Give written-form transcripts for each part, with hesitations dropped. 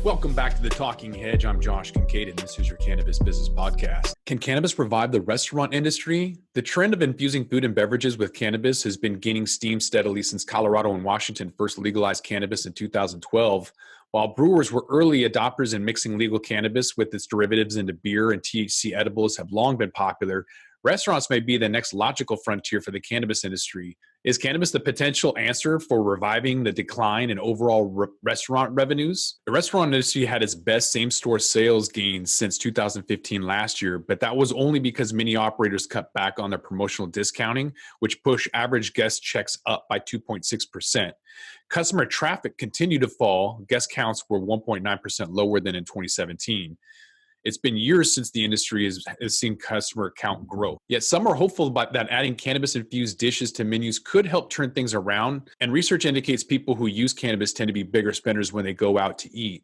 Welcome back to the Talking Hedge. I'm Josh Kincaid, and this is your Cannabis Business Podcast. Can cannabis revive the restaurant industry? The trend of infusing food and beverages with cannabis has been gaining steam steadily since Colorado and Washington first legalized cannabis in 2012. While brewers were early adopters in mixing legal cannabis with its derivatives into beer and THC edibles have long been popular, restaurants may be the next logical frontier for the cannabis industry. Is cannabis the potential answer for reviving the decline in overall restaurant revenues? The restaurant industry had its best same-store sales gains since 2015 last year, but that was only because many operators cut back on their promotional discounting, which pushed average guest checks up by 2.6%. Customer traffic continued to fall. Guest counts were 1.9% lower than in 2017. It's been years since the industry has seen customer count grow. Yet some are hopeful about that adding cannabis-infused dishes to menus could help turn things around, and research indicates people who use cannabis tend to be bigger spenders when they go out to eat.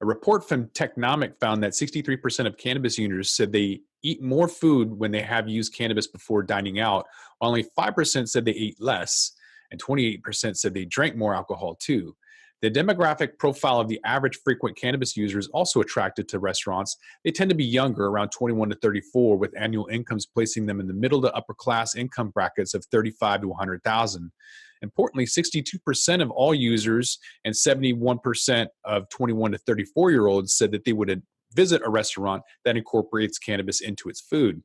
A report from Technomic found that 63% of cannabis users said they eat more food when they have used cannabis before dining out, while only 5% said they ate less, and 28% said they drank more alcohol too. The demographic profile of the average frequent cannabis user is also attracted to restaurants. They tend to be younger, around 21 to 34, with annual incomes placing them in the middle to upper class income brackets of 35 to 100,000. Importantly, 62% of all users and 71% of 21 to 34-year-olds said that they would visit a restaurant that incorporates cannabis into its food.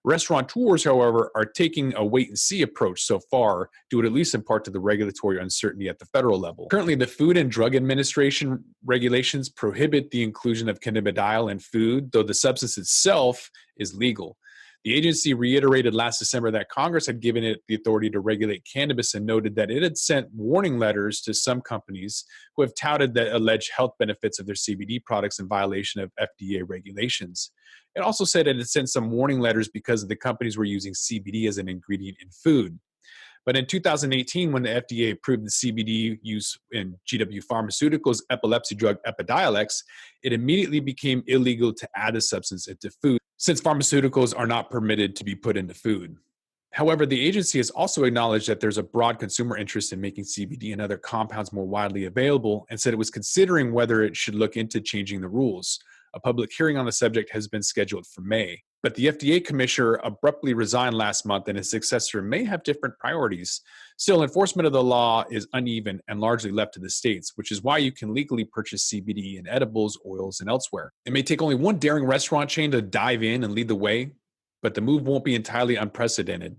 Restaurateurs, however, are taking a wait-and-see approach so far, due at least in part to the regulatory uncertainty at the federal level. Currently, the Food and Drug Administration regulations prohibit the inclusion of cannabidiol in food, though the substance itself is legal. The agency reiterated last December that Congress had given it the authority to regulate cannabis and noted that it had sent warning letters to some companies who have touted the alleged health benefits of their CBD products in violation of FDA regulations. It also said it had sent some warning letters because the companies were using CBD as an ingredient in food. But in 2018, when the FDA approved the CBD use in GW Pharmaceuticals' epilepsy drug Epidiolex, it immediately became illegal to add the substance into food, since pharmaceuticals are not permitted to be put into food. However, the agency has also acknowledged that there's a broad consumer interest in making CBD and other compounds more widely available, and said it was considering whether it should look into changing the rules. A public hearing on the subject has been scheduled for May. But the FDA commissioner abruptly resigned last month, and his successor may have different priorities. Still, enforcement of the law is uneven and largely left to the states, which is why you can legally purchase CBD in edibles, oils, and elsewhere. It may take only one daring restaurant chain to dive in and lead the way, but the move won't be entirely unprecedented.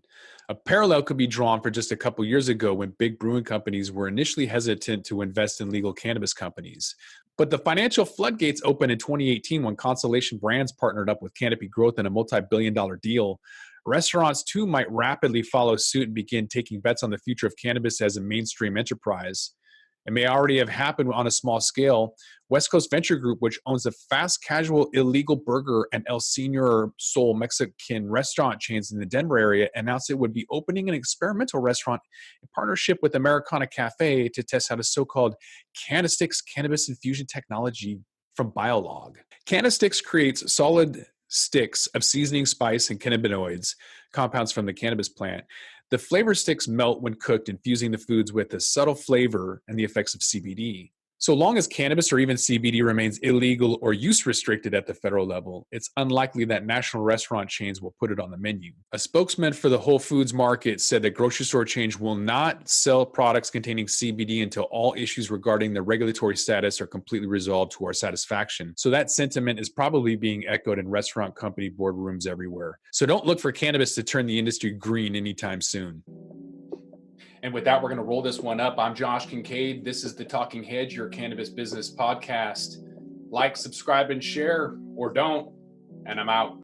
A parallel could be drawn for just a couple years ago when big brewing companies were initially hesitant to invest in legal cannabis companies. But the financial floodgates opened in 2018 when Constellation Brands partnered up with Canopy Growth in a multi-billion-dollar deal. Restaurants, too, might rapidly follow suit and begin taking bets on the future of cannabis as a mainstream enterprise. It may already have happened on a small scale. West Coast Venture Group, which owns the fast casual illegal burger and El Señor Sol Mexican restaurant chains in the Denver area, announced it would be opening an experimental restaurant in partnership with Americana Cafe to test out a so-called Cannabis cannabis infusion technology from Biolog. Cannabis creates solid sticks of seasoning spice and cannabinoids, compounds from the cannabis plant. The flavor sticks melt when cooked, infusing the foods with a subtle flavor and the effects of CBD. So long as cannabis or even CBD remains illegal or use restricted at the federal level, it's unlikely that national restaurant chains will put it on the menu. A spokesman for the Whole Foods market said that grocery store chains will not sell products containing CBD until all issues regarding the regulatory status are completely resolved to our satisfaction. So that sentiment is probably being echoed in restaurant company boardrooms everywhere. So don't look for cannabis to turn the industry green anytime soon. And with that, we're going to roll this one up. I'm Josh Kincaid. This is the Talking Hedge, your cannabis business podcast. Like, subscribe, and share, or don't. And I'm out.